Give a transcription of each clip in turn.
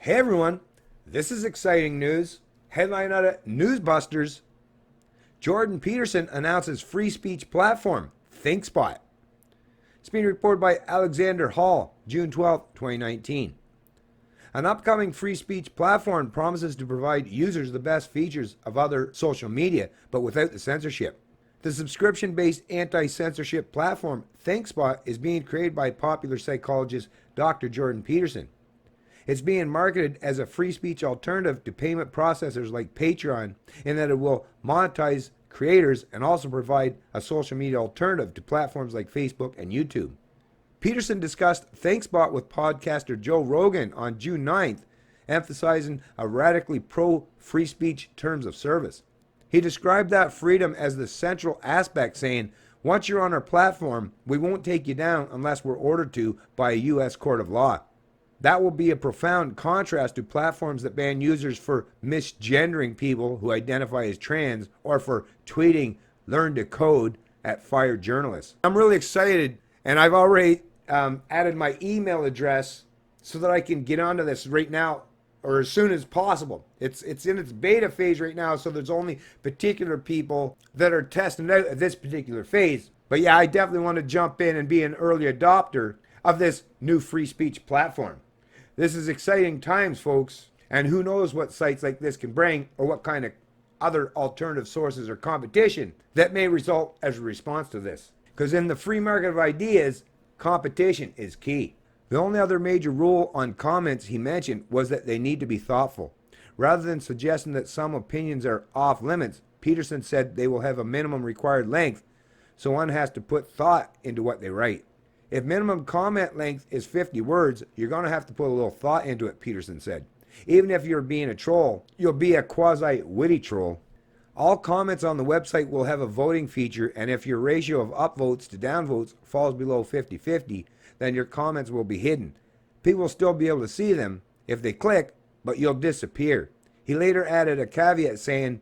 Hey everyone, this is exciting news. Headline out of Newsbusters. Jordan Peterson announces free speech platform, Thinkspot. It's being reported by Alexander Hall, June 12, 2019. An upcoming free speech platform promises to provide users the best features of other social media, but without the censorship. The subscription-based anti-censorship platform, Thinkspot, is being created by popular psychologist Dr. Jordan Peterson. It's being marketed as a free speech alternative to payment processors like Patreon, in that it will monetize creators and also provide a social media alternative to platforms like Facebook and YouTube. Peterson discussed Thinkspot with podcaster Joe Rogan on June 9th, emphasizing a radically pro-free speech terms of service. He described that freedom as the central aspect, saying, "Once you're on our platform, we won't take you down unless we're ordered to by a U.S. court of law." That will be a profound contrast to platforms that ban users for misgendering people who identify as trans or for tweeting "learn to code" at fired journalists. I'm really excited, and I've already added my email address so that I can get onto this right now or as soon as possible. It's in its beta phase right now, so there's only particular people that are testing out at this particular phase. But yeah, I definitely want to jump in and be an early adopter of this new free speech platform. This is exciting times, folks, and who knows what sites like this can bring or what kind of other alternative sources or competition that may result as a response to this. Because in the free market of ideas, competition is key. The only other major rule on comments he mentioned was that they need to be thoughtful. Rather than suggesting that some opinions are off limits, Peterson said they will have a minimum required length, so one has to put thought into what they write. If minimum comment length is 50 words, you're going to have to put a little thought into it, Peterson said. Even if you're being a troll, you'll be a quasi-witty troll. All comments on the website will have a voting feature, and if your ratio of upvotes to downvotes falls below 50-50, then your comments will be hidden. People will still be able to see them if they click, but you'll disappear. He later added a caveat saying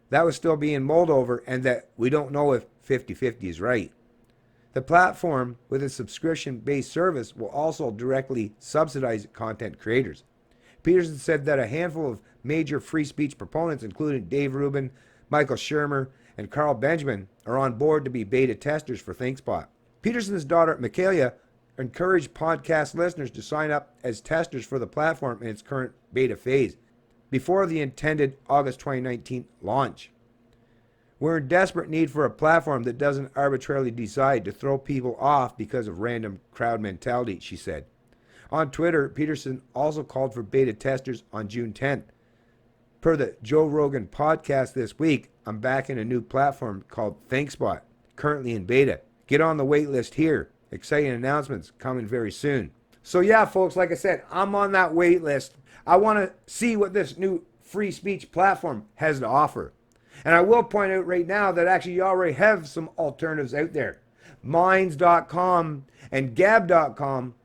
that was still being mulled over and that we don't know if 50-50 is right. The platform, with a subscription-based service, will also directly subsidize content creators. Peterson said that a handful of major free speech proponents, including Dave Rubin, Michael Shermer, and Carl Benjamin, are on board to be beta testers for Thinkspot. Peterson's daughter, Michaela, encouraged podcast listeners to sign up as testers for the platform in its current beta phase, before the intended August 2019 launch. "We're in desperate need for a platform that doesn't arbitrarily decide to throw people off because of random crowd mentality," she said. On Twitter, Peterson also called for beta testers on June 10th. Per the Joe Rogan podcast this week, I'm back in a new platform called Thinkspot, currently in beta. Get on the wait list here. Exciting announcements coming very soon. So yeah, folks, like I said, I'm on that wait list. I want to see what this new free speech platform has to offer. And I will point out right now that actually you already have some alternatives out there. Minds.com and Gab.com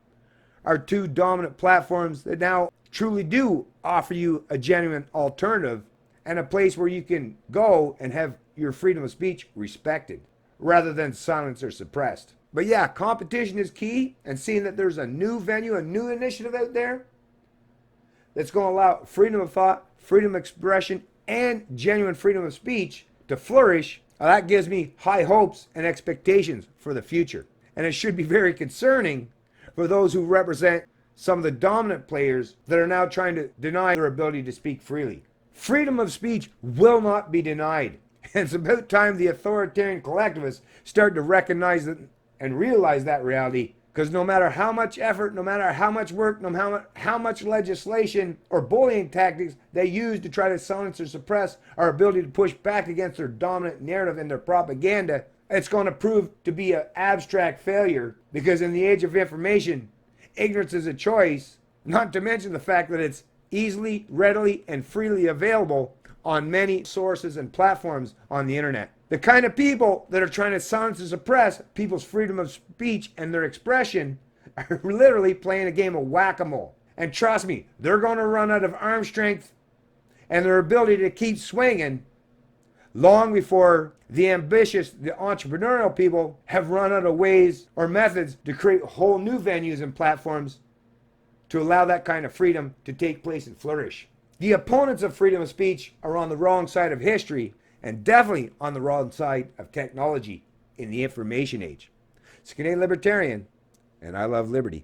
are two dominant platforms that now truly do offer you a genuine alternative and a place where you can go and have your freedom of speech respected rather than silenced or suppressed. But yeah, competition is key, and seeing that there's a new venue, a new initiative out there that's going to allow freedom of thought, freedom of expression, and genuine freedom of speech to flourish, that gives me high hopes and expectations for the future. And it should be very concerning for those who represent some of the dominant players that are now trying to deny their ability to speak freely. Freedom of speech will not be denied. And it's about time the authoritarian collectivists start to recognize it and realize that reality. Because no matter how much effort, no matter how much work, no matter how much legislation or bullying tactics they use to try to silence or suppress our ability to push back against their dominant narrative and their propaganda, it's going to prove to be an abstract failure. Because in the age of information, ignorance is a choice, not to mention the fact that it's easily, readily, and freely available on many sources and platforms on the internet. The kind of people that are trying to silence and suppress people's freedom of speech and their expression are literally playing a game of whack-a-mole. And trust me, they're going to run out of arm strength and their ability to keep swinging long before the ambitious, the entrepreneurial people have run out of ways or methods to create whole new venues and platforms to allow that kind of freedom to take place and flourish. The opponents of freedom of speech are on the wrong side of history and definitely on the wrong side of technology in the information age. It's Canadian Libertarian, and I love liberty.